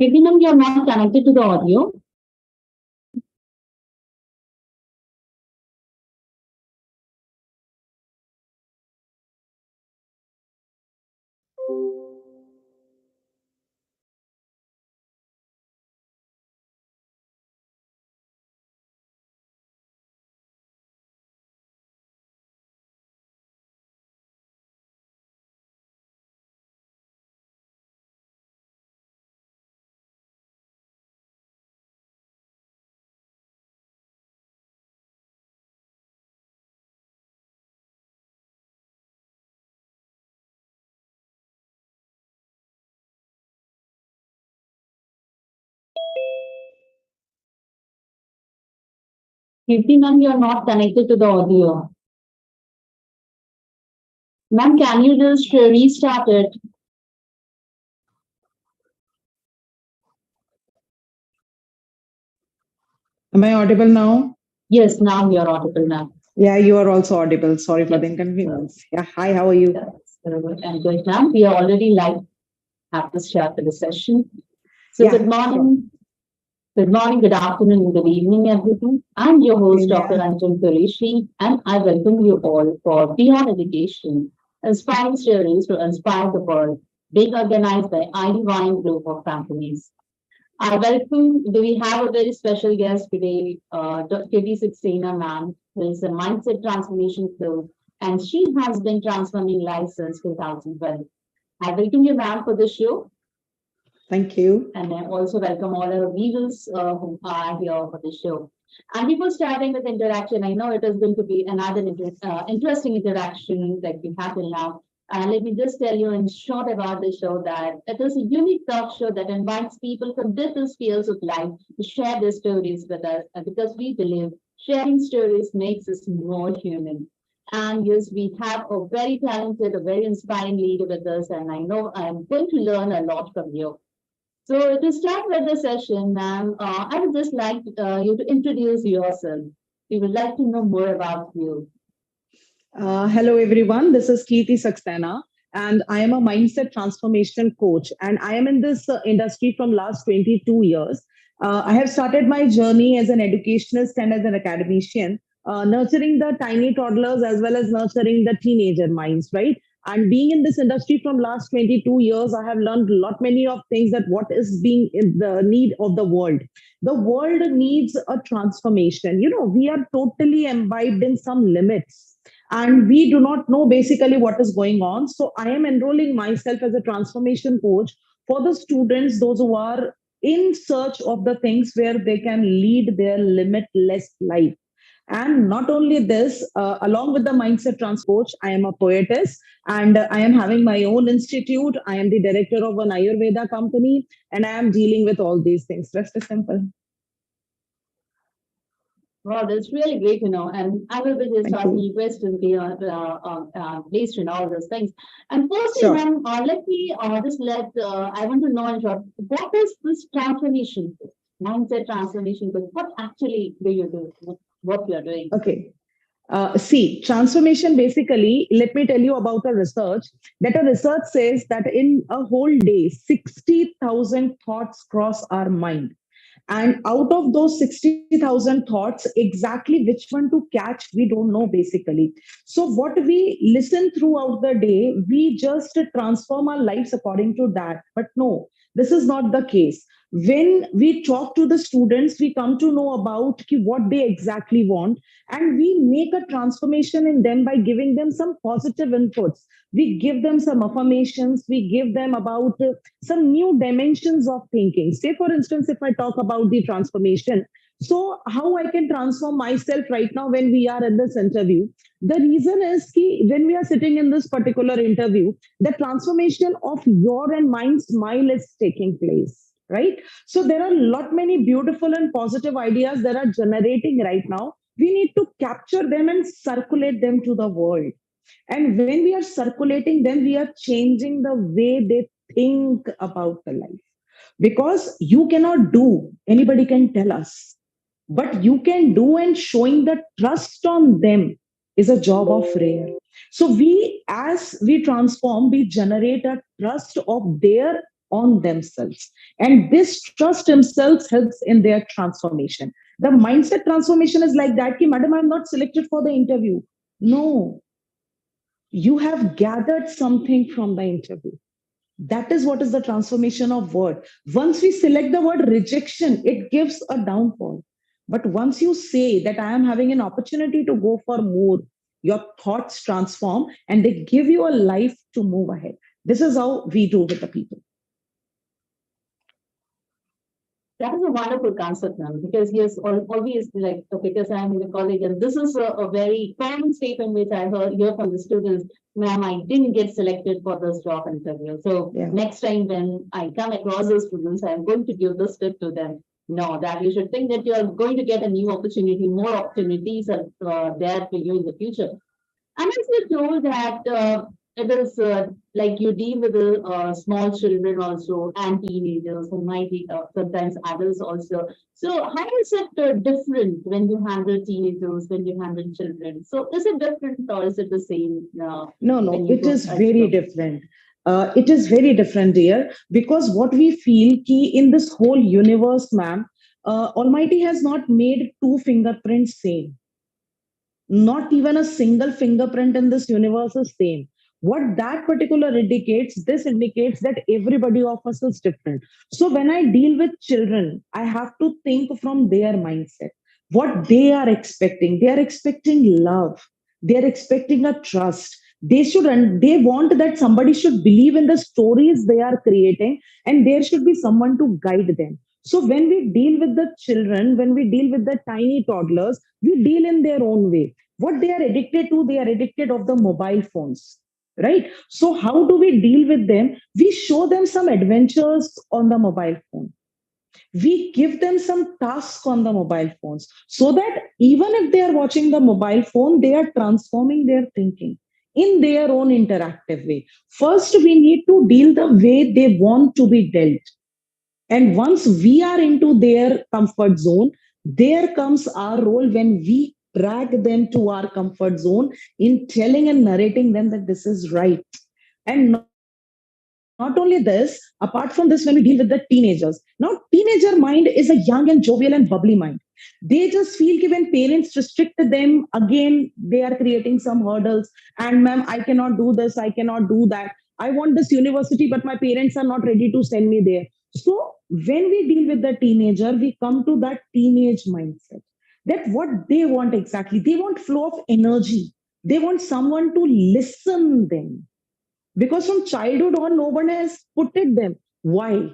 Idym, you're not connected to the audio. Idym, you're not connected to the audio. Ma'am, can you just restart it? Am I audible now? Yes, now you're audible now. Yeah, you are also audible. Sorry for the Yes. inconvenience. Yeah, hi, how are you? And good now. We are already live. Have to start the session. So Yeah, good sure. morning. Good morning, good afternoon, good evening, everyone. I'm your host, Same Dr. here. Anjan Qureshi, and I welcome you all for Beyond Education, inspiring stories to inspire the world, being organized by Idym Group of Companies. I welcome, do we have a very special guest today, KD Saxena ma'am, who is a mindset transformation coach, and she has been transforming lives since 2012. I welcome you, ma'am, for the show. Thank you. And I also welcome all our viewers who are here for the show. And before starting with interaction, I know it is going to be another interesting interaction that we have till now. Let me just tell you in short about the show that it is a unique talk show that invites people from different spheres of life to share their stories with us because we believe sharing stories makes us more human. And yes, we have a very talented, a very inspiring leader with us, and I know I'm going to learn a lot from you. So to start with the session, ma'am, I would just like you to introduce yourself. We would like to know more about you. Hello, everyone. This is Kirti Saxena, and I am a mindset transformation coach. And I am in this industry from last 22 years. I have started my journey as an educationist and as an academician, nurturing the tiny toddlers as well as nurturing the teenager minds, right? And being in this industry from last 22 years, I have learned a lot many of things that what is being in the need of the world. The world needs a transformation. We are totally imbibed in some limits and we do not know basically what is going on. So I am enrolling myself as a transformation coach for the students, those who are in search of the things where they can lead their limitless life. And not only this, along with the mindset coach, I am a poetess and I am having my own institute. I am the director of an Ayurveda company and I am dealing with all these things. Rest is simple. Well, that's really great to know. And I will be just Thank asking you. you questions based on all those things. And firstly, Sure. ma'am, let me just I want to know in short, what is this transformation? Mindset transformation. What actually do you do? What you are doing? Okay. See, transformation basically, let me tell you about a research that a research says that in a whole day, 60,000 thoughts cross our mind. And out of those 60,000 thoughts, exactly which one to catch, we don't know basically. So, what we listen throughout the day, we just transform our lives according to that. But no, this is not the case. When we talk to the students, we come to know about what they exactly want, and we make a transformation in them by giving them some positive inputs. We give them some affirmations, we give them about some new dimensions of thinking. Say, for instance, if I talk about the transformation, so how I can transform myself right now when we are in this interview. The reason is ki when we are sitting in this particular interview, the transformation of your and mine smile is taking place, right? So there are a lot many beautiful and positive ideas that are generating right now. We need to capture them and circulate them to the world. And when we are circulating them, we are changing the way they think about the life. Because you cannot do, anybody can tell us, but you can do, and showing the trust on them is a job of rare. So we, as we transform, we generate a trust of their on themselves. And this trust themselves helps in their transformation. The mindset transformation is like that, ki, madam, I'm not selected for the interview. No, you have gathered something from the interview. That is what is the transformation of word. Once we select the word rejection, it gives a downfall. But once you say that I am having an opportunity to go for more, your thoughts transform and they give you a life to move ahead. This is how we do with the people. That is a wonderful concept, ma'am, because yes, always like, okay, because I'm in the college, and this is a very common statement which I hear from the students, ma'am, I didn't get selected for this job interview. So Yeah. next time when I come across the students, I'm going to give this tip to them. No, that you should think that you are going to get a new opportunity, more opportunities are there for you in the future. And as you told that it is like you deal with the small children also and teenagers and might be sometimes adults also. So how is it different when you handle teenagers, when you handle children? So is it different or is it the same No, when no, you it go is very explore? different. It is very different, dear, because what we feel ki in this whole universe, ma'am, Almighty has not made two fingerprints same. Not even a single fingerprint in this universe is same. What that particular indicates, this indicates that everybody of us is different. So when I deal with children, I have to think from their mindset, what they are expecting. They are expecting love. They are expecting a trust. They should, and they want that somebody should believe in the stories they are creating, and there should be someone to guide them. So when we deal with the children, when we deal with the tiny toddlers, we deal in their own way. What they are addicted to, they are addicted of the mobile phones, right? So how do we deal with them? We show them some adventures on the mobile phone. We give them some tasks on the mobile phones so that even if they are watching the mobile phone, they are transforming their thinking in their own interactive way. First, we need to deal the way they want to be dealt. And once we are into their comfort zone, there comes our role when we drag them to our comfort zone in telling and narrating them that this is right. And not only this, apart from this, when we deal with the teenagers, now teenager mind is a young and jovial and bubbly mind. They just feel that when parents restrict them, again, they are creating some hurdles. And ma'am, I cannot do this, I cannot do that. I want this university, but my parents are not ready to send me there. So when we deal with the teenager, we come to that teenage mindset. That what they want exactly. They want flow of energy. They want someone to listen them because from childhood on no one has put it them why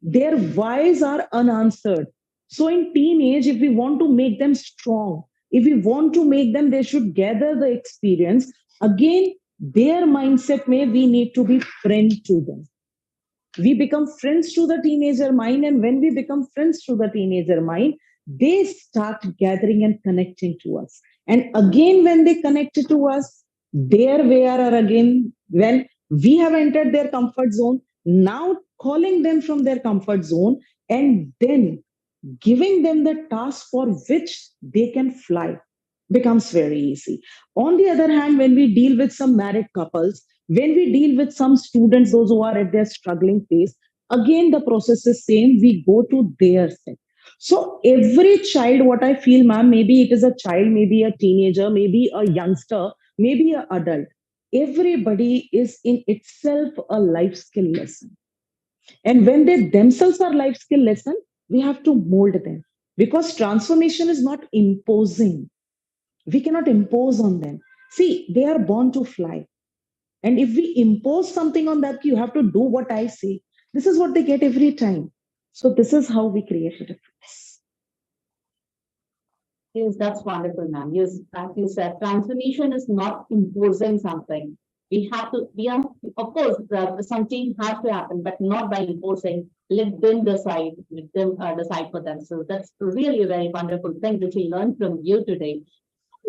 their whys are unanswered. So in teenage, if we want to make them strong, if we want to make them, they should gather the experience. Again, their mindset may we need to be friend to them. We become friends to the teenager mind, and when we become friends to the teenager mind, they start gathering and connecting to us. And again, when they connect to us, there we are again. When we have entered their comfort zone, now calling them from their comfort zone and then giving them the task for which they can fly becomes very easy. On the other hand, when we deal with some married couples, when we deal with some students, those who are at their struggling phase, again the process is same. We go to their set. So every child, what I feel, ma'am, maybe it is a child, maybe a teenager, maybe a youngster, maybe an adult. Everybody is in itself a life skill lesson. And when they themselves are life skill lesson, we have to mold them because transformation is not imposing. We cannot impose on them. See, they are born to fly. And if we impose something on that, you have to do what I say. This is what they get every time. So this is how we create a difference. Yes, that's wonderful, ma'am. Yes, as you said, transformation is not imposing something. We are, of course, something has to happen, but not by imposing. Let them decide for themselves. That's really a very wonderful thing that we learned from you today.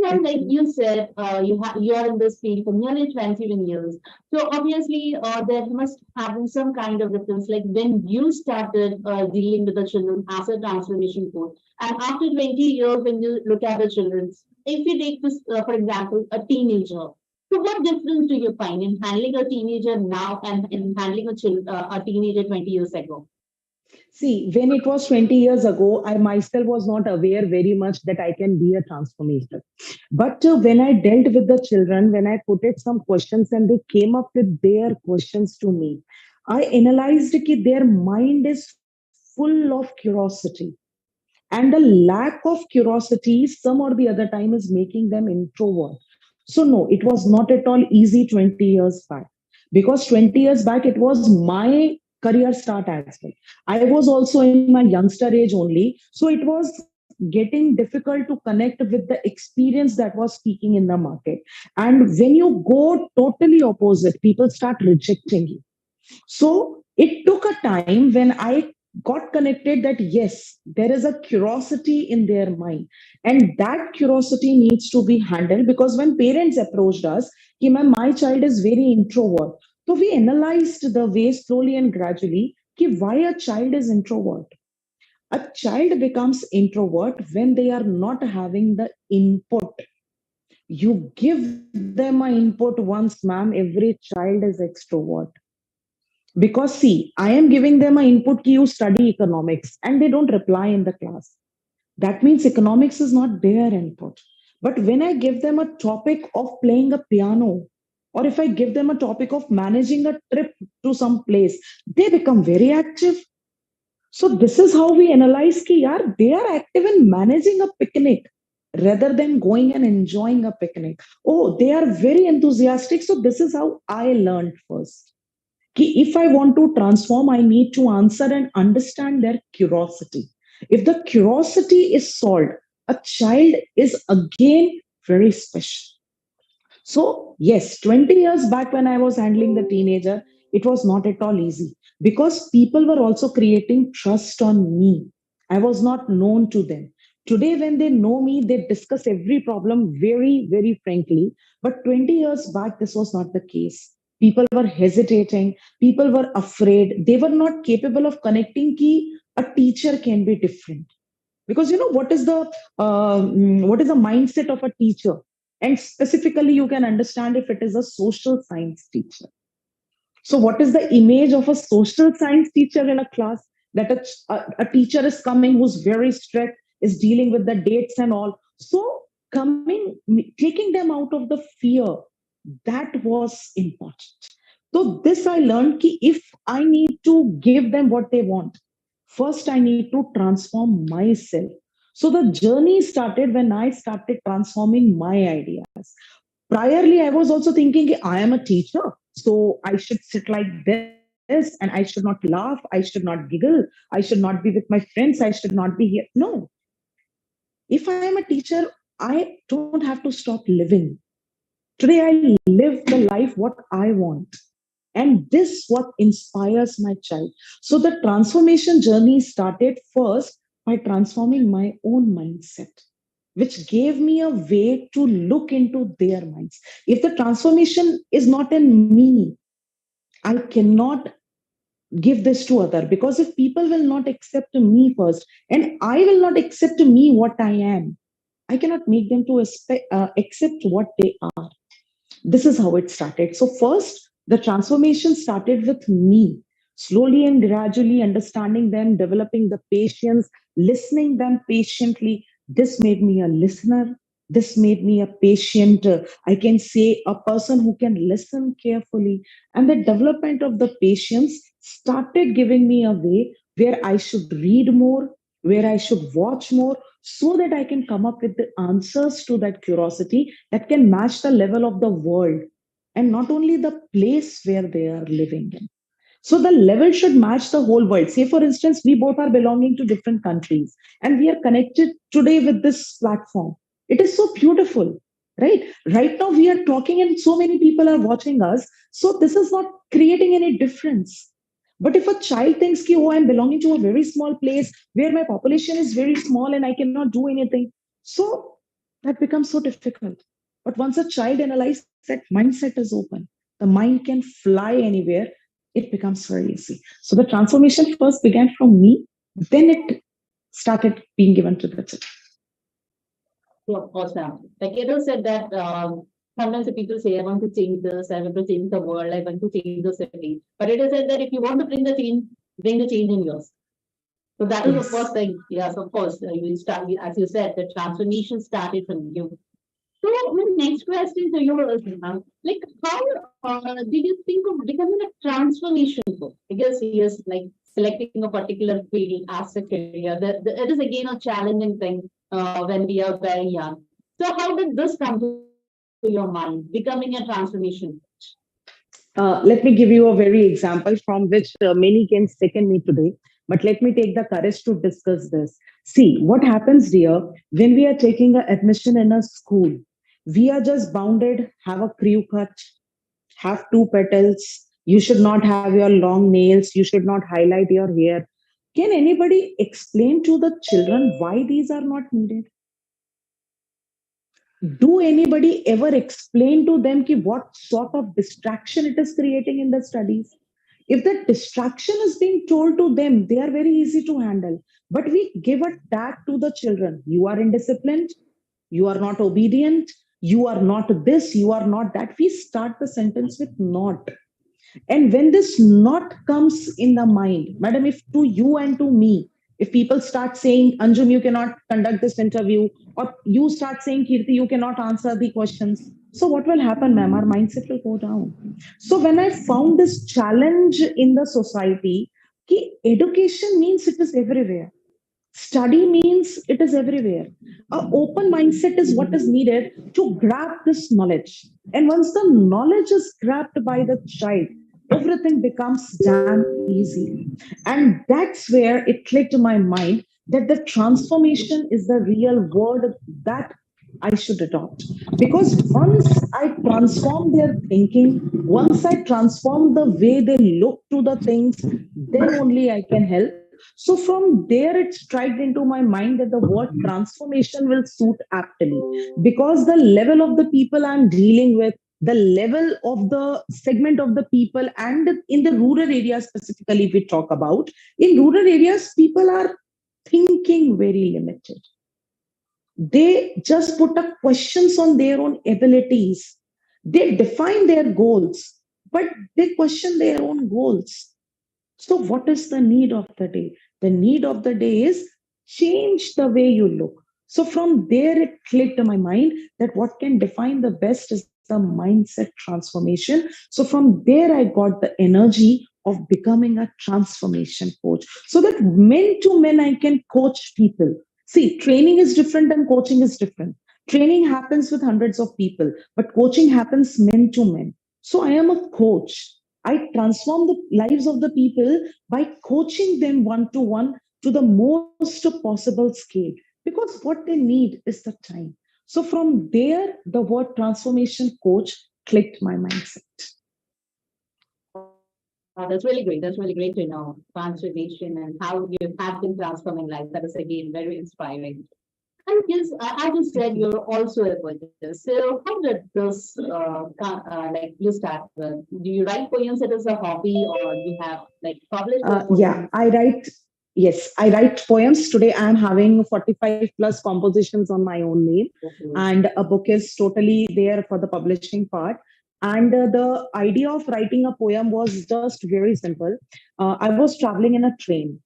And like Excellent. you said, you are in this field for nearly 21 years. So obviously, there must have been some kind of difference. Like when you started dealing with the children as a transformation coach, and after 20 years, when you look at the children, if you take this, for example, a teenager. So what difference do you find in handling a teenager now and in handling a teenager 20 years ago? See, when it was 20 years ago, I myself was not aware very much that I can be a transformator. But when I dealt with the children, when I put it some questions and they came up with their questions to me, I analyzed that their mind is full of curiosity. And the lack of curiosity, some or the other time, is making them introvert. So, no, it was not at all easy 20 years back. Because 20 years back, it was my career start as well. I was also in my youngster age only. So, it was getting difficult to connect with the experience that was speaking in the market. And when you go totally opposite, people start rejecting you. So it took a time when I got connected that yes, there is a curiosity in their mind. And that curiosity needs to be handled because when parents approached us, कि my child is very introvert. So we analyzed the way slowly and gradually कि why a child is introvert. A child becomes introvert when they are not having the input. You give them an input once, ma'am, every child is extrovert. Because see, I am giving them an input ki you study economics and they don't reply in the class. That means economics is not their input. But when I give them a topic of playing a piano, or if I give them a topic of managing a trip to some place, they become very active. So this is how we analyze ki yaar, they are active in managing a picnic rather than going and enjoying a picnic. Oh, they are very enthusiastic. So this is how I learned first. If I want to transform, I need to answer and understand their curiosity. If the curiosity is solved, a child is again very special. So, yes, 20 years back when I was handling the teenager, it was not at all easy because people were also creating trust on me. I was not known to them. Today, when they know me, they discuss every problem very, very frankly. But 20 years back, this was not the case. People were hesitating, people were afraid, they were not capable of connecting key. A teacher can be different because you know what is the mindset of a teacher, and specifically you can understand if it is a social science teacher. So what is the image of a social science teacher in a class? That a teacher is coming who's very strict, is dealing with the dates and all. So taking them out of the fear, that was important. So this I learned ki if I need to give them what they want, first I need to transform myself. So the journey started when I started transforming my ideas. Priorly, I was also thinking I am a teacher, so I should sit like this and I should not laugh, I should not giggle, I should not be with my friends, I should not be here. No, if I am a teacher, I don't have to stop living. Today, I live the life what I want. And this what inspires my child. So the transformation journey started first by transforming my own mindset, which gave me a way to look into their minds. If the transformation is not in me, I cannot give this to other, because if people will not accept me first and I will not accept me what I am, I cannot make them to accept what they are. This is how it started. So, first, the transformation started with me, slowly and gradually understanding them, developing the patience, listening them patiently. This made me a listener. This made me a patient, I can say, a person who can listen carefully. And the development of the patience started giving me a way where I should read more, where I should watch more, so that I can come up with the answers to that curiosity that can match the level of the world and not only the place where they are living in. So the level should match the whole world. Say, for instance, we both are belonging to different countries and we are connected today with this platform. It is so beautiful, right? Right now, we are talking and so many people are watching us. So this is not creating any difference. But if a child thinks, ki, oh, I'm belonging to a very small place where my population is very small and I cannot do anything, so that becomes so difficult. But once a child analyzes that mindset is open, the mind can fly anywhere, it becomes very easy. So the transformation first began from me, then it started being given to the children. Yeah, awesome. Like Keto said that Sometimes the people say, I want to change this, I want to change the world, I want to change the city. But it is said that if you want to bring the change in yours. So that is the first Yes. thing. Yes, of course. You start, as you said, the transformation started from you. So my next question to you is, like, how did you think of becoming a transformation coach? Because yes, like selecting a particular field as a career, it is again a challenging thing when we are very young. So how did this come to your mind, becoming a transformation? Let me give you a very example from which many can second me today. But let me take the courage to discuss this. See, what happens, dear, when we are taking a admission in a school, we are just bounded, have a crew cut, have two petals. You should not have your long nails. You should not highlight your hair. Can anybody explain to the children why these are not needed? Do anybody ever explain to them ki what sort of distraction it is creating in the studies? If the distraction is being told to them, they are very easy to handle. But we give a tag to the children. You are indisciplined. You are not obedient. You are not this. You are not that. We start the sentence with not. And when this not comes in the mind, madam, if to you and to me, if people start saying, Anjum, you cannot conduct this interview, or you start saying, Kirti, you cannot answer the questions. So what will happen, ma'am? Our mindset will go down. So when I found this challenge in the society, ki education means it is everywhere. Study means it is everywhere. An open mindset is what is needed to grab this knowledge. And once the knowledge is grabbed by the child, everything becomes damn easy. And that's where it clicked in my mind that the transformation is the real word that I should adopt. Because once I transform their thinking, once I transform the way they look to the things, then only I can help. So from there, it striked into my mind that the word transformation will suit aptly because the level of the people I'm dealing with, the level of the segment of the people, and in the rural areas specifically, if we talk about, in rural areas, people are thinking very limited. They just put up questions on their own abilities. They define their goals, but they question their own goals. So, what is the need of the day? The need of the day is change the way you look. So, from there, it clicked in my mind that what can define the best is the mindset transformation. So, from there, I got the energy of becoming a transformation coach so that men to men, I can coach people. See, training is different and coaching is different. Training happens with hundreds of people, but coaching happens men to men. So, I am a coach. I transform the lives of the people by coaching them one to one to the most possible scale because what they need is the time. So from there, the word transformation coach clicked my mindset. That's really great. That's really great to know transformation and how you have been transforming life. That is again very inspiring. And yes, as you said, you're also a poet. So how did this, like you start with? Do you write poems as a hobby or you have like published your Yeah, poems? I write. Yes, I write poems. Today, I am having 45 plus compositions on my own name, Okay. and a book is totally there for the publishing part. And the idea of writing a poem was just very simple. I was traveling in a train,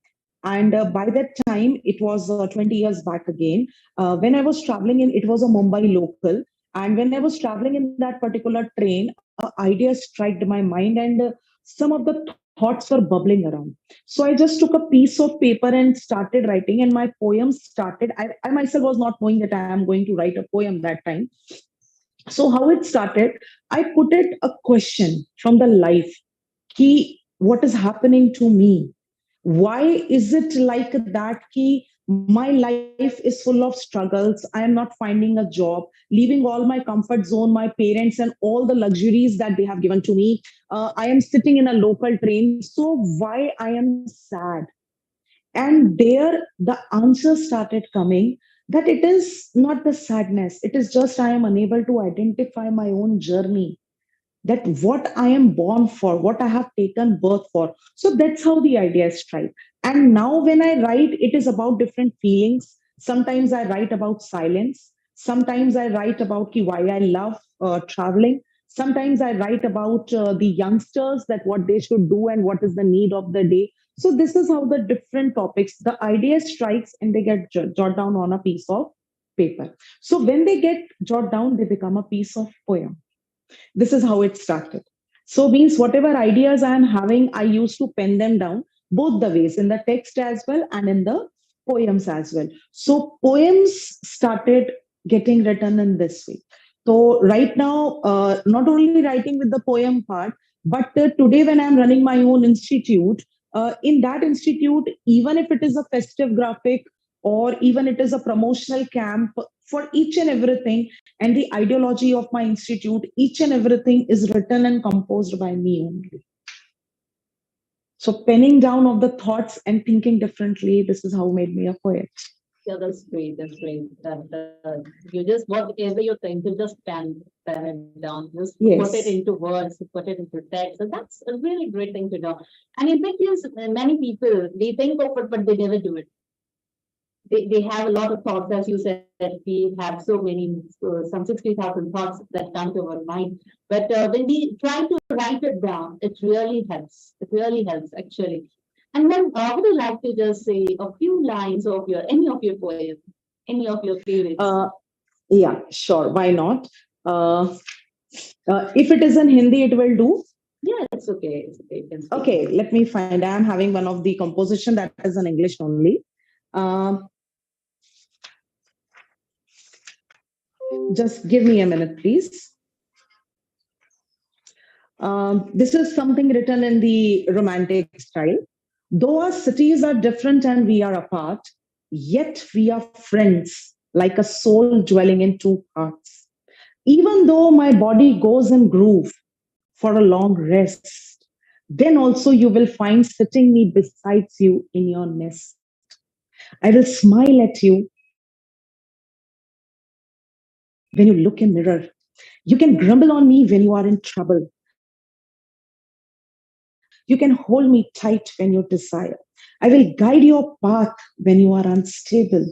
and by that time, it was 20 years back again. When I was traveling in, it was a Mumbai local, and when I was traveling in that particular train, idea struck my mind, and some of the thoughts were bubbling around. So I just took a piece of paper and started writing, and my poem started. I myself was not knowing that I am going to write a poem that time. So how it started, I put it a question from the life. Ki, what is happening to me? Why is it like that? Ki, my life is full of struggles. I am not finding a job, leaving all my comfort zone, my parents, and all the luxuries that they have given to me. I am sitting in a local train. So why I am sad? And there the answer started coming that it is not the sadness. It is just I am unable to identify my own journey, that what I am born for, what I have taken birth for. So that's how the idea strike. And now when I write, it is about different feelings. Sometimes I write about silence. Sometimes I write about ki why I love. traveling. Sometimes I write about the youngsters, that what they should do and what is the need of the day. So this is how the different topics, the idea strikes and they get jot down on a piece of paper. So when they get jot down, they become a piece of poem. This is how it started. So means whatever ideas I am having, I used to pen them down both the ways, in the text as well and in the poems as well. So poems started getting written in this way. So right now, not only writing with the poem part, but today when I'm running my own institute, in that institute, even if it is a festive graphic or even it is a promotional camp, for each and everything, and the ideology of my institute, each and everything is written and composed by me only. So penning down of the thoughts and thinking differently, this is how made me a poet. Yeah, that's great. That's great. You just whatever you think, you just pen it down, just put it Yes. into words, put it into text. So that's a really great thing to do. And in fact, yes, many people they think of it, but they never do it. They have a lot of thoughts, as you said. We have so many, some 60,000 thoughts that come to our mind. But when we try to write it down, it really helps. It really helps, actually. And then would you like to just say a few lines of your any of your poems, any of your favorites? Uh, yeah, sure. Why not? Uh, if it is in Hindi, it will do. Yeah, it's okay. It's okay. You can speak in Okay, English. let me find. I am having one of the composition that is in English only. Um, just give me a minute, please. This is something written in the romantic style. Though our cities are different and we are apart, yet we are friends, like a soul dwelling in two hearts. Even though my body goes in groove for a long rest, then also you will find sitting me besides you in your nest. I will smile at you when you look in mirror. You can grumble on me when you are in trouble. You can hold me tight when you desire. I will guide your path when you are unstable.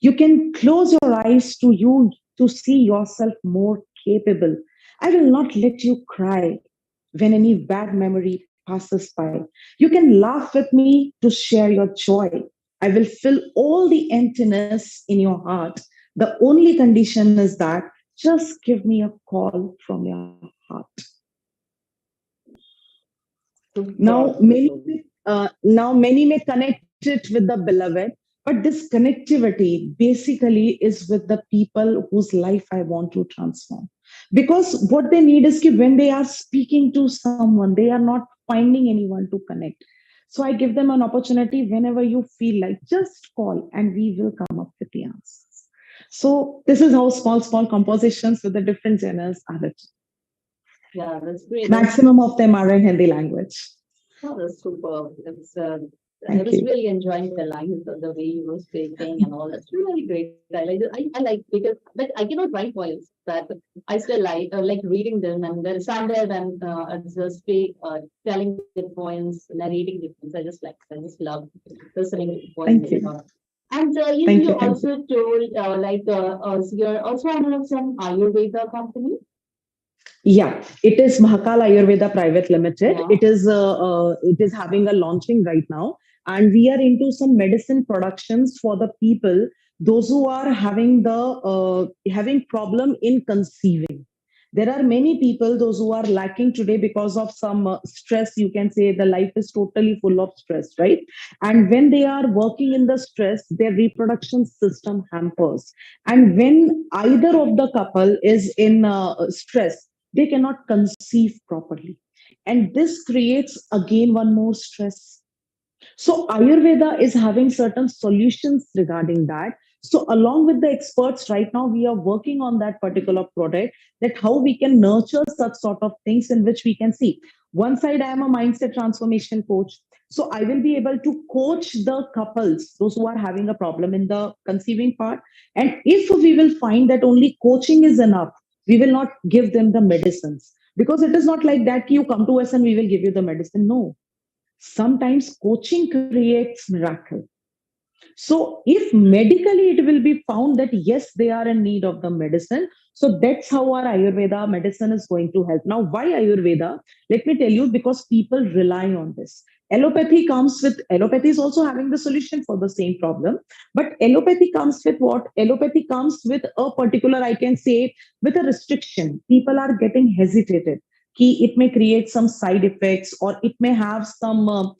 You can close your eyes to see yourself more capable. I will not let you cry when any bad memory passes by. You can laugh with me to share your joy. I will fill all the emptiness in your heart. The only condition is that just give me a call from your heart. Super, super. Now many may connect it with the beloved, but this connectivity basically is with the people whose life I want to transform. Because what they need is that when they are speaking to someone, they are not finding anyone to connect. So I give them an opportunity whenever you feel like, just call and we will come up with the answers. So this is how small compositions with the different genres are written. Yeah, that's great. That's Maximum of them are in Hindi language. Oh, that's super. I Thank was you. really enjoying the lines, the way you were speaking and all. That's really great. I like because, but I cannot write poems. But I still like reading them and then standard and just telling the poems, narrating the poems. I just love listening to poems Thank and you. all. And you Thank you. Thank you. also told so you're also owner of some Ayurveda company. Yeah, it is Mahakal Ayurveda Private Limited. Yeah. It is having a launching right now, and we are into some medicine productions for the people, those who are having problem in conceiving. There are many people those who are lacking today because of some stress. You can say the life is totally full of stress, right? And when they are working in the stress, their reproduction system hampers. And when either of the couple is in stress, they cannot conceive properly. And this creates again one more stress. So Ayurveda is having certain solutions regarding that. So along with the experts, right now we are working on that particular product, that how we can nurture such sort of things in which we can see. One side, I am a mindset transformation coach. So I will be able to coach the couples, those who are having a problem in the conceiving part. And if we will find that only coaching is enough, we will not give them the medicines. Because it is not like that you come to us and we will give you the medicine. No, sometimes coaching creates miracle. So if medically it will be found that yes, they are in need of the medicine. So that's how our Ayurveda medicine is going to help. Now, why Ayurveda? Let me tell you, because people rely on this. Allopathy is also having the solution for the same problem, but allopathy comes with what? Allopathy comes with a particular, I can say, with a restriction. People are getting hesitated. It may create some side effects, or it may have some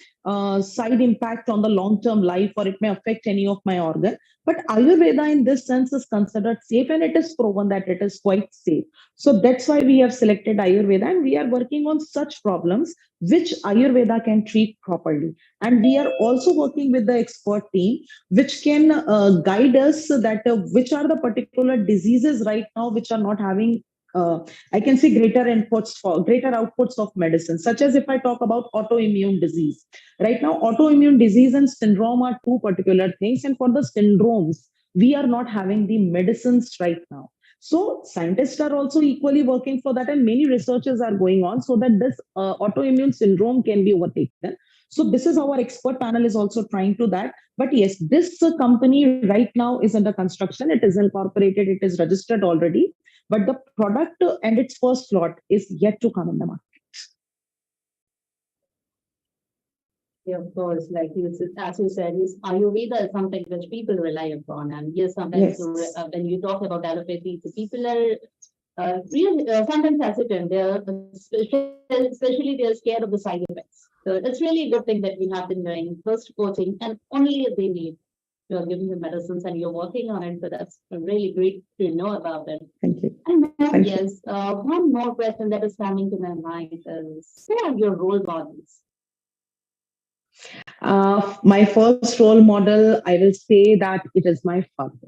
side impact on the long term life, or it may affect any of my organ. But Ayurveda in this sense is considered safe, and it is proven that it is quite safe. So that's why we have selected Ayurveda, and we are working on such problems which Ayurveda can treat properly. And we are also working with the expert team which can guide us that which are the particular diseases right now which are not having uh, I can say greater outputs of medicine, such as if I talk about autoimmune disease. Right now, autoimmune disease and syndrome are two particular things. And for the syndromes, we are not having the medicines right now. So scientists are also equally working for that, and many researches are going on so that this autoimmune syndrome can be overtaken. So this is our expert panel is also trying to that. But yes, this company right now is under construction. It is incorporated. It is registered already. But the product and its first lot is yet to come in the market. Yeah, of course, like as you said, Ayurveda is something which people rely upon, and yes, sometimes Yes. when you talk about allopathy, the people are really sometimes hesitant. They're especially they're scared of the side effects. So it's really a good thing that we have been doing first coaching, and only if they need. You're giving the medicines and you're working on it, so that's really great to know about it. Thank you. And now, Thank you. yes, one more question that is coming to my mind is, who are your role models? My first role model, I will say that it is my father.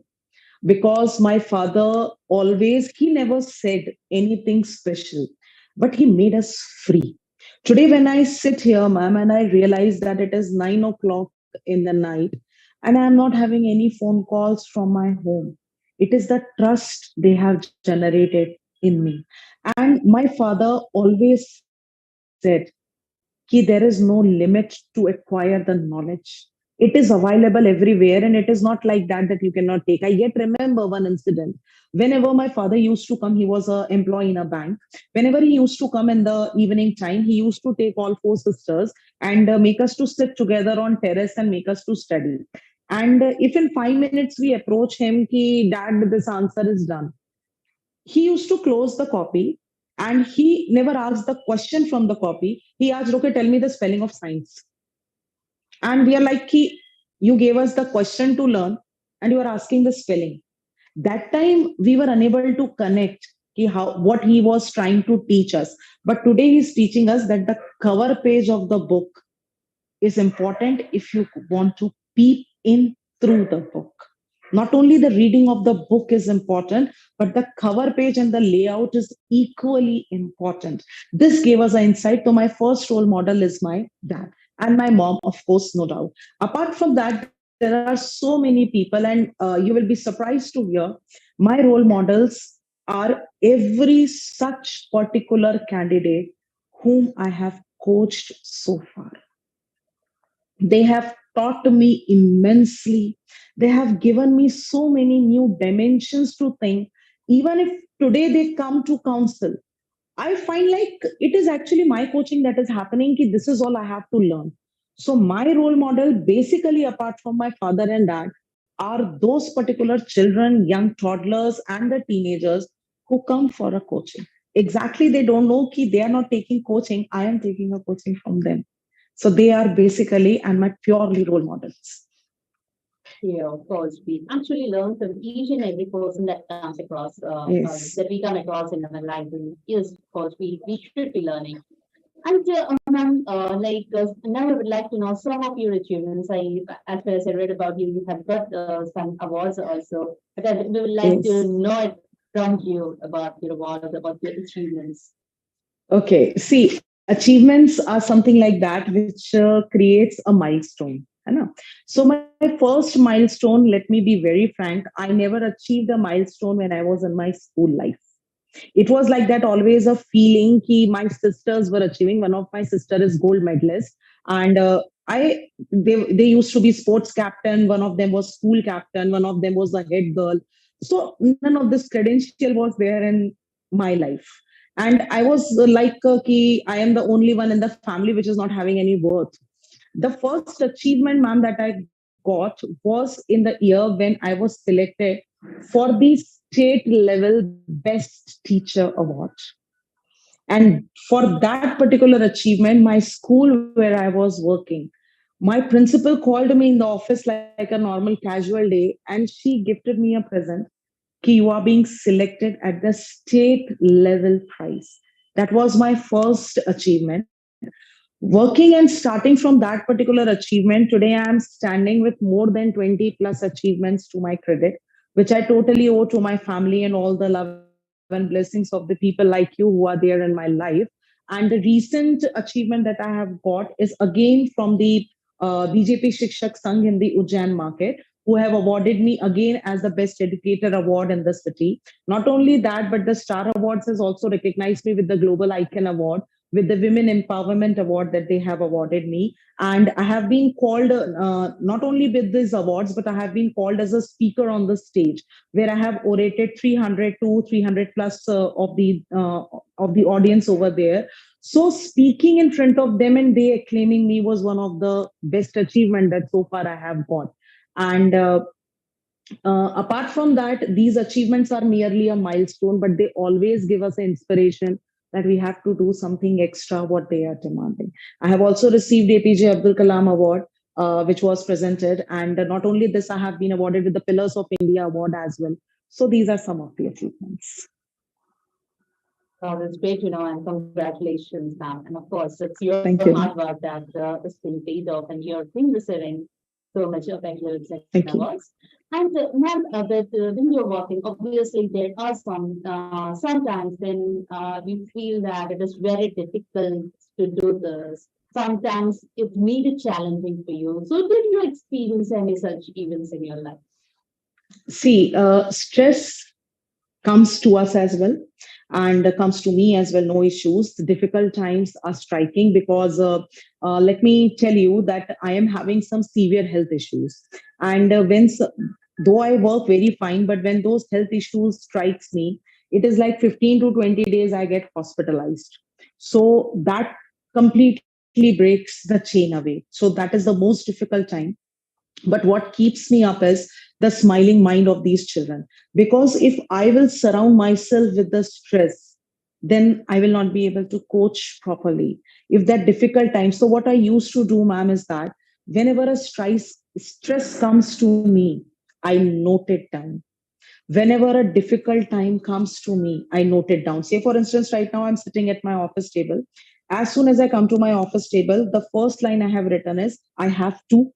Because my father always, he never said anything special, but he made us free. Today, when I sit here, ma'am, and I realize that it is 9 o'clock in the night and I'm not having any phone calls from my home, it is the trust they have generated in me. And my father always said, there is no limit to acquire the knowledge. It is available everywhere, and it is not like that you cannot take. I yet remember one incident. Whenever my father used to come, he was a employee in a bank. Whenever he used to come in the evening time, he used to take all four sisters and make us to sit together on terrace and make us to study. And if in 5 minutes we approach him, ki, Dad, this answer is done, he used to close the copy, and he never asked the question from the copy. He asked, okay, tell me the spelling of science. And we are like, you gave us the question to learn and you are asking the spelling. That time we were unable to connect what he was trying to teach us. But today he's teaching us that the cover page of the book is important if you want to peep in through the book. Not only the reading of the book is important, but the cover page and the layout is equally important. This gave us an insight. So my first role model is my dad and my mom, of course, no doubt. Apart from that, there are so many people, and you will be surprised to hear my role models are every such particular candidate whom I have coached so far. They have taught me immensely. They have given me so many new dimensions to think. Even if today they come to counsel, I find like it is actually my coaching that is happening. Ki this is all I have to learn. So my role model, basically, apart from my father and dad, are those particular children, young toddlers, and the teenagers who come for a coaching. Exactly, they don't know ki they are not taking coaching. I am taking a coaching from them. So they are basically and my purely role models. Yeah, of course. We actually learn from each and every person that comes across, that Yes. we come across in our life. And yes, of course, we should be learning. And ma'am, now I would like to know some of your achievements. As far as I read about you, you have got some awards also. But we would like to Yes. know it from you about your awards, about your achievements. Okay. See, achievements are something like that which creates a milestone. है ना? So my first milestone, let me be very frank, I never achieved a milestone when I was in my school life. It was like that always a feeling ki my sisters were achieving. One of my sister is gold medalist, and They used to be sports captain, one of them was school captain, one of them was the head girl. So none of this credential was there in my life. And I was I am the only one in the family which is not having any worth. The first achievement, ma'am, that I got was in the year when I was selected for the state level best teacher award. And for that particular achievement, my school where I was working, my principal called me in the office like a normal casual day, and she gifted me a present. Ki, you are being selected at the state level prize. That was my first achievement. Working and starting from that particular achievement, today I am standing with more than 20 plus achievements to my credit, which I totally owe to my family and all the love and blessings of the people like you who are there in my life. And the recent achievement that I have got is again from the BJP Shikshak Sangh in the Ujjain market, who have awarded me again as the best educator award in the city. Not only that, but the Star Awards has also recognized me with the Global Icon Award, with the Women Empowerment Award that they have awarded me. And I have been called not only with these awards, but I have been called as a speaker on the stage, where I have orated 300 to 300 plus of the audience over there. So speaking in front of them and they acclaiming me was one of the best achievement that so far I have got. And apart from that, these achievements are merely a milestone, but they always give us an inspiration that we have to do something extra what they are demanding. I have also received APJ Abdul Kalam Award, which was presented. And not only this, I have been awarded with the Pillars of India Award as well. So these are some of the achievements. Oh, that's great to know, and congratulations, ma'am. And of course, it's your Thank hard you. work that is being paid off, and you're being receiving so much of accolades and Thank you. awards. And ma'am, when you're working, obviously there are sometimes when we feel that it is very difficult to do this. Sometimes it made it challenging for you. So, did you experience any such events in your life? See, stress comes to us as well and comes to me as well, no issues. The difficult times are striking because let me tell you that I am having some severe health issues. And though I work very fine, but when those health issues strikes me, it is like 15 to 20 days I get hospitalized. So that completely breaks the chain away. So that is the most difficult time. But what keeps me up is the smiling mind of these children. Because if I will surround myself with the stress, then I will not be able to coach properly. If that difficult time, so what I used to do, ma'am, is that whenever a stress comes to me, I note it down. Whenever a difficult time comes to me, I note it down. Say, for instance, right now I'm sitting at my office table. As soon as I come to my office table, the first line I have written is, I have to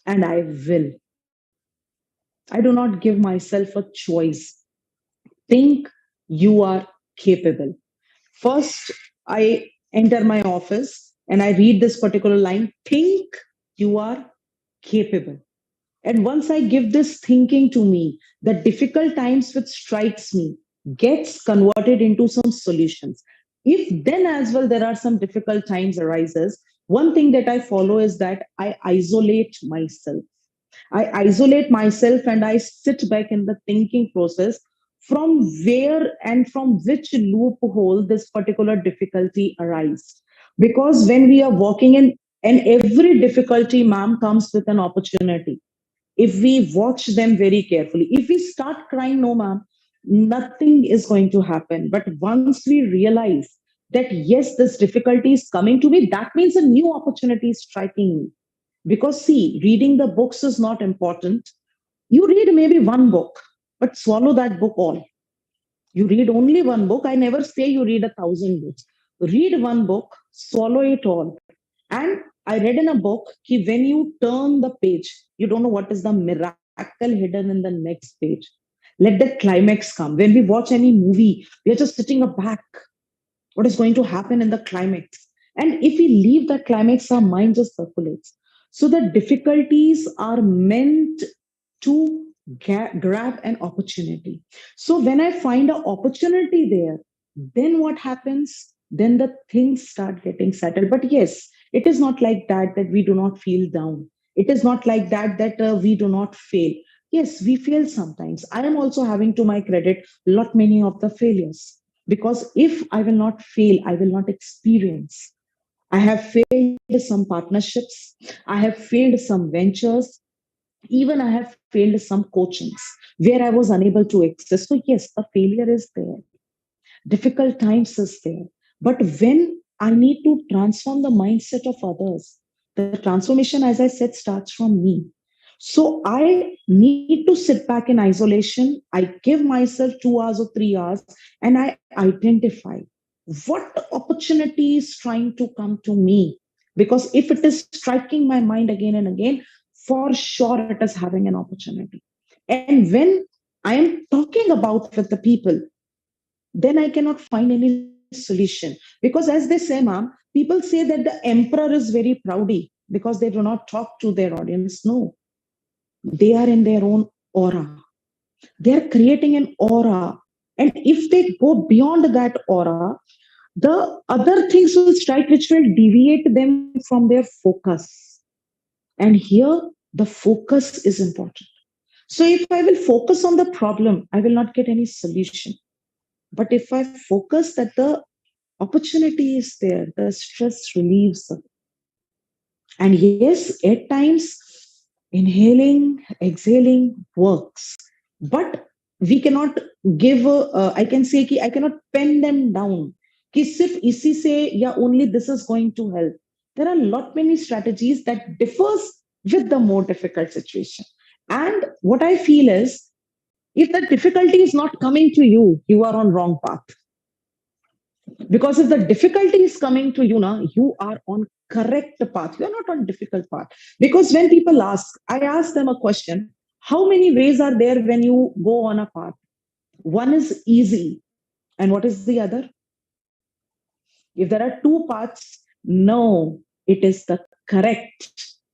and I will. I do not give myself a choice. Think you are capable. First, I enter my office and I read this particular line. Think you are capable. And once I give this thinking to me, the difficult times which strikes me gets converted into some solutions. If then as well there are some difficult times arises, one thing that I follow is that I isolate myself. I isolate myself and I sit back in the thinking process from where and from which loophole this particular difficulty arises. Because when we are walking in, and every difficulty, ma'am, comes with an opportunity. If we watch them very carefully, if we start crying, no, ma'am, nothing is going to happen. But once we realize that, yes, this difficulty is coming to me, that means a new opportunity is striking me. Because, see, reading the books is not important. You read maybe one book, but swallow that book all. You read only one book. I never say you read 1,000 books. Read one book, swallow it all. And I read in a book that when you turn the page, you don't know what is the miracle hidden in the next page. Let the climax come. When we watch any movie, we are just sitting back. What is going to happen in the climax? And if we leave that climax, our mind just circulates. So the difficulties are meant to grab an opportunity. So when I find an opportunity there, then what happens? Then the things start getting settled. But yes, It is not like that we do not feel down. It is not like that we do not fail. Yes, we fail sometimes. I am also having to my credit lot many of the failures, because if I will not fail, I will not experience. I have failed some partnerships. I have failed some ventures. Even I have failed some coachings where I was unable to access. So yes, the failure is there. Difficult times is there. But when I need to transform the mindset of others, the transformation, as I said, starts from me. So I need to sit back in isolation. I give myself 2 hours or 3 hours and I identify what opportunity is trying to come to me. Because if it is striking my mind again and again, for sure it is having an opportunity. And when I am talking about with the people, then I cannot find any solution. Because as they say, ma'am, people say that the emperor is very proudy because they do not talk to their audience. No, they are in their own aura. They are creating an aura. And if they go beyond that aura, the other things will strike which will deviate them from their focus. And here, the focus is important. So if I will focus on the problem, I will not get any solution. But if I focus that the opportunity is there, the stress relieves. And yes, at times, inhaling, exhaling works. But we cannot I can say, कि I cannot pen them down. कि सिर्फ इसी से या only this is going to help. There are a lot many strategies that differs with the more difficult situation. And what I feel is, if the difficulty is not coming to you, you are on wrong path. Because if the difficulty is coming to you now, you are on correct path. You are not on difficult path. Because when people ask, I ask them a question: how many ways are there when you go on a path? One is easy, and what is the other? If there are two paths, no, it is the correct.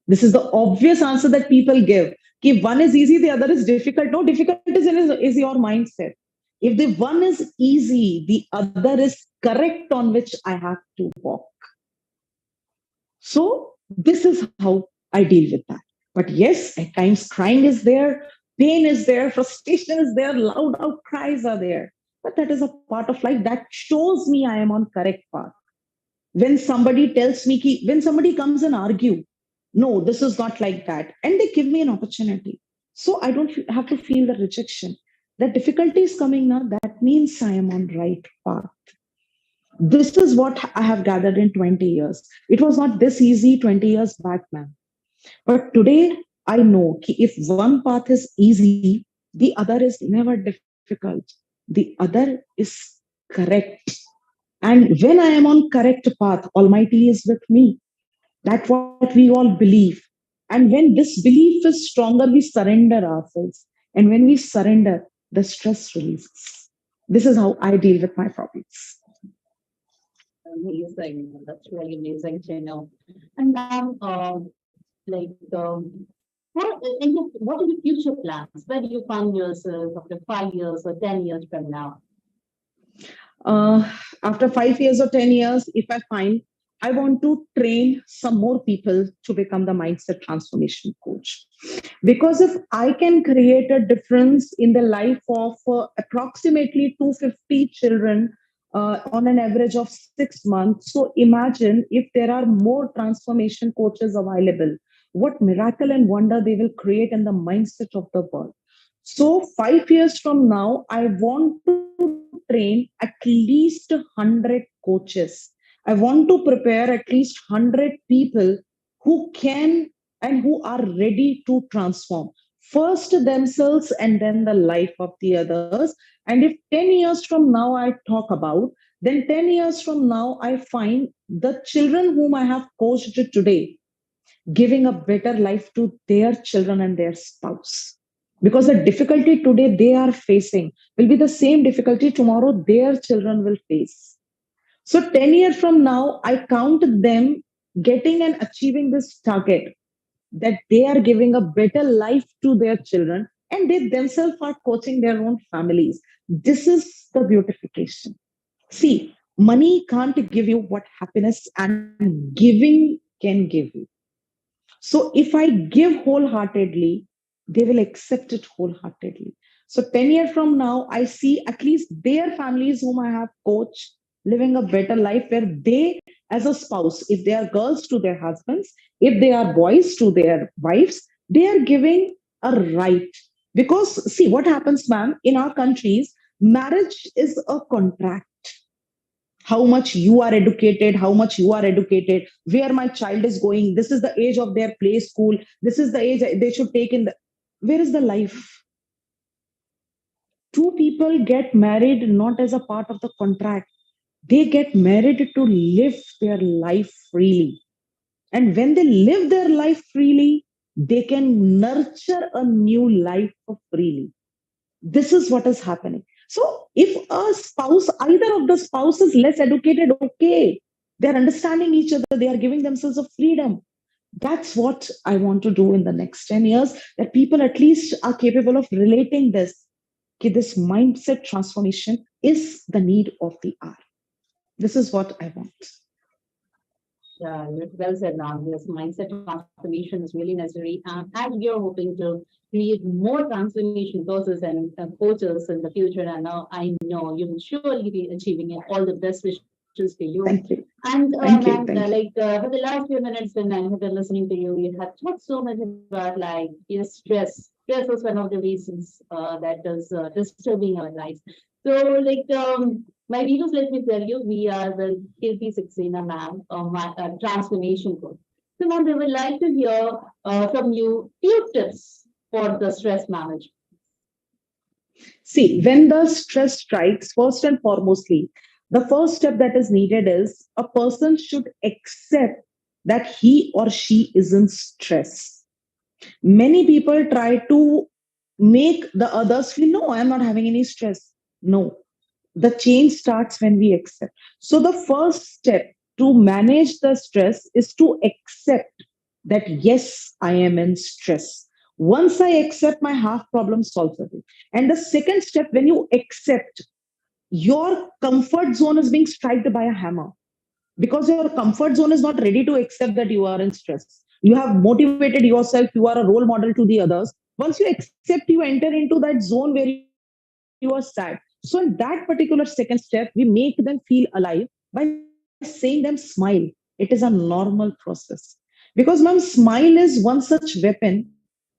This is the obvious answer that people give. If one is easy, the other is difficult. No, difficult is your mindset. If the one is easy, the other is correct on which I have to walk. So this is how I deal with that. But yes, at times crying is there, pain is there, frustration is there, loud outcries are there. But that is a part of life that shows me I am on correct path. When somebody tells me, when somebody comes and argue, no, this is not like that, and they give me an opportunity. So I don't have to feel the rejection. The difficulty is coming now, that means I am on right path. This is what I have gathered in 20 years. It was not this easy 20 years back, ma'am. But today I know कि if one path is easy, the other is never difficult. The other is correct. And when I am on correct path, Almighty is with me. That's what we all believe. And when this belief is stronger, we surrender ourselves. And when we surrender, the stress releases. This is how I deal with my problems. Amazing. That's really amazing to know. And now, like, what are the future plans? Where do you find yourself after 5 years or 10 years from now? uh, After 5 years or 10 years, if I find I want to train some more people to become the mindset transformation coach. Because if I can create a difference in the life of approximately 250 children on an average of 6 months, so imagine if there are more transformation coaches available, what miracle and wonder they will create in the mindset of the world. So 5 years from now, I want to train at least 100 coaches. I want to prepare at least 100 people who can and who are ready to transform first themselves and then the life of the others. And if 10 years from now I talk about, then 10 years from now I find the children whom I have coached today giving a better life to their children and their spouse. Because the difficulty today they are facing will be the same difficulty tomorrow their children will face. So 10 years from now, I count them getting and achieving this target, that they are giving a better life to their children and they themselves are coaching their own families. This is the beautification. See, money can't give you what happiness and giving can give you. So if I give wholeheartedly, they will accept it wholeheartedly. So 10 years from now, I see at least their families whom I have coached living a better life where they, as a spouse, if they are girls to their husbands, if they are boys to their wives, they are giving a right. Because see what happens, ma'am, in our countries, marriage is a contract. How much you are educated, how much you are educated, where my child is going, this is the age of their play school, this is the age they should take in the, where is the life? Two people get married not as a part of the contract, they get married to live their life freely. And when they live their life freely, they can nurture a new life freely. This is what is happening. So if a spouse, either of the spouse is less educated, okay, they're understanding each other, they are giving themselves a freedom. That's what I want to do in the next 10 years, that people at least are capable of relating this. Okay, this mindset transformation is the need of the hour. This is what I want. Yeah, well said now. Yes, mindset transformation is really necessary. And as you're hoping to create more transformation courses and coaches in the future, and now I know you will surely be achieving it. All the best wishes to you. Thank you. And Thank ma'am, you. Thank you. for the last few minutes when I have been listening to you, you have talked so much about like stress. Stress is one of the reasons that is disturbing our lives. So my viewers, let me tell you, we are the Kirti Saxena ma'am, transformation coach. So ma'am, we would like to hear from you few tips for the stress management. See, when the stress strikes, first and foremostly, the first step that is needed is a person should accept that he or she is in stress. Many people try to make the others feel, no, I'm not having any stress. No, the change starts when we accept. So, the first step to manage the stress is to accept that, yes, I am in stress. Once I accept, my half problem solves it. And the second step, when you accept, your comfort zone is being struck by a hammer, because your comfort zone is not ready to accept that you are in stress. You have motivated yourself, you are a role model to the others. Once you accept, you enter into that zone where you are sad. So in that particular second step, we make them feel alive by saying them smile. It is a normal process. Because ma'am, smile is one such weapon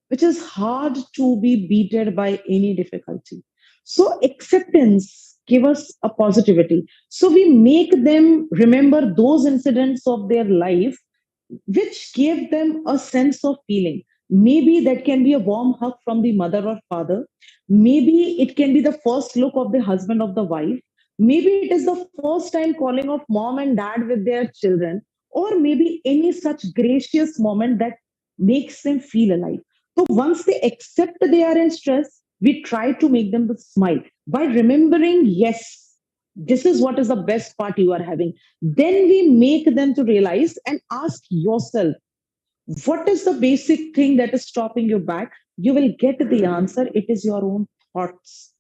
which is hard to be beaten by any difficulty. So acceptance give us a positivity. So we make them remember those incidents of their life which gave them a sense of feeling. Maybe that can be a warm hug from the mother or father. Maybe it can be the first look of the husband of the wife. Maybe it is the first time calling of mom and dad with their children. Or maybe any such gracious moment that makes them feel alive. So once they accept they are in stress, we try to make them smile by remembering, yes, this is what is the best part you are having. Then we make them to realize and ask yourself, what is the basic thing that is stopping you back? You will get the answer. It is your own thoughts.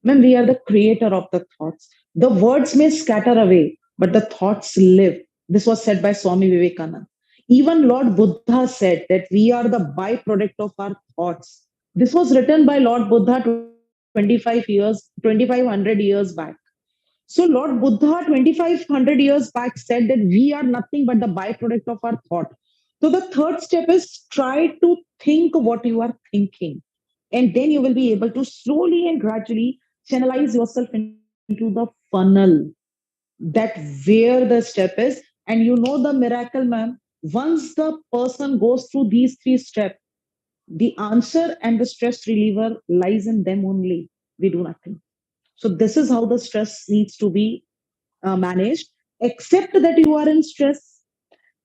When we are the creator of the thoughts, the words may scatter away, but the thoughts live. This was said by Swami Vivekananda. Even Lord Buddha said that we are the byproduct of our thoughts. This was written by Lord Buddha 2500 years back. So Lord Buddha 2500 years back said that we are nothing but the byproduct of our thought. So the third step is try to think what you are thinking. And then you will be able to slowly and gradually channelize yourself into the funnel, that where the step is. And you know the miracle, ma'am. Once the person goes through these three steps, the answer and the stress reliever lies in them only. We do nothing. So this is how the stress needs to be managed. Accept that you are in stress.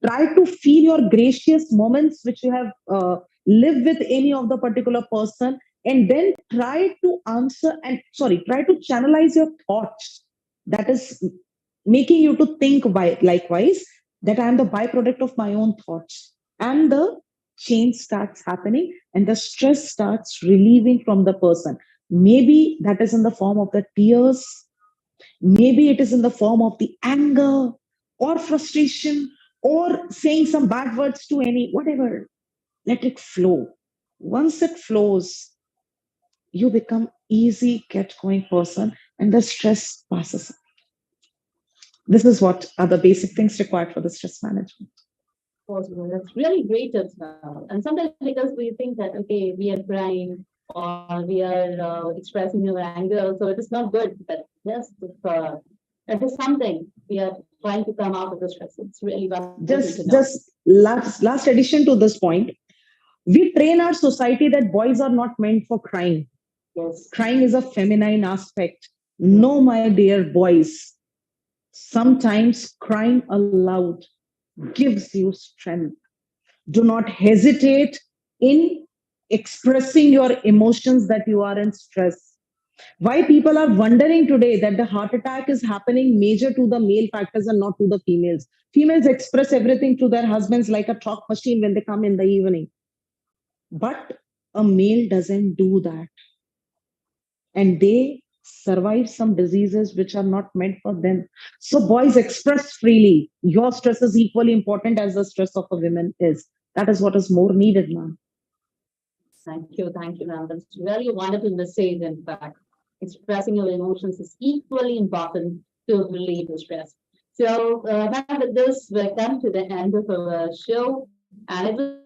Try to feel your gracious moments which you have lived with any of the particular person, and then try to answer and sorry, try to channelize your thoughts. That is making you to think by likewise that I am the byproduct of my own thoughts, and the change starts happening, and the stress starts relieving from the person. Maybe that is in the form of the tears. Maybe it is in the form of the anger or frustration or saying some bad words to any, whatever. Let it flow. Once it flows, you become easy, get going person, and the stress passes. This is what are the basic things required for the stress management. Possible. That's really great as well. And sometimes because we think that, okay, we are crying or we are expressing our anger, so it is not good. But yes, it is something we are trying to come out of the stress. It's really wonderful to know. Just last addition to this point, we train our society that boys are not meant for crying. Yes. Crying is a feminine aspect. Yeah. No, my dear boys, sometimes crying aloud gives you strength. Do not hesitate in expressing your emotions that you are in stress. Why people are wondering today that the heart attack is happening major to the male factors and not to the females. Females express everything to their husbands like a talk machine when they come in the evening. But a male doesn't do that. And they survive some diseases which are not meant for them. So, boys, express freely. Your stress is equally important as the stress of a woman is. That is what is more needed, ma'am. Thank you, ma'am. That's really a wonderful message, in fact. Expressing your emotions is equally important to relieve the stress. So, now with this, we come to the end of our show. And it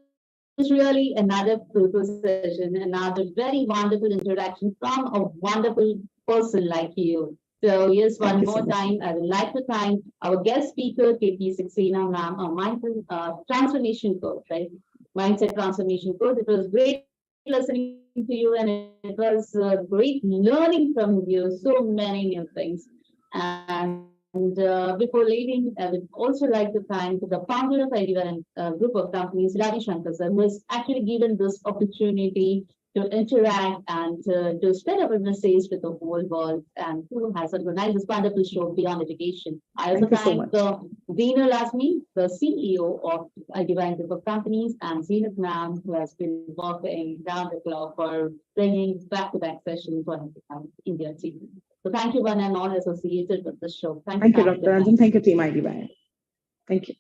was really another fruitful session, another very wonderful interaction from a wonderful person like you. So, yes, one Thank you more so much, time, ma'am. I would like to thank our guest speaker, KP Saxena, ma'am, a mindful transformation coach, right? Mindset transformation coach. It was great listening to you, and it was great learning from you so many new things. And before leaving, I would also like to thank the founder of Idym Group of Companies, Ravi Shankar sir, who has actually given this opportunity to interact and to spread our message with the whole world, and who has organized this wonderful show Beyond Education. I also Thank you so thank much. Dina Lasmi, the CEO of Idym Group of Companies, and Zenith Ma'am, who has been working round the clock for bringing back-to-back sessions on India TV. So thank you, one and all associated with the show. Thank you, Thank you. Dr. Good Ranjan. night. Thank you, Team ID. Thank you.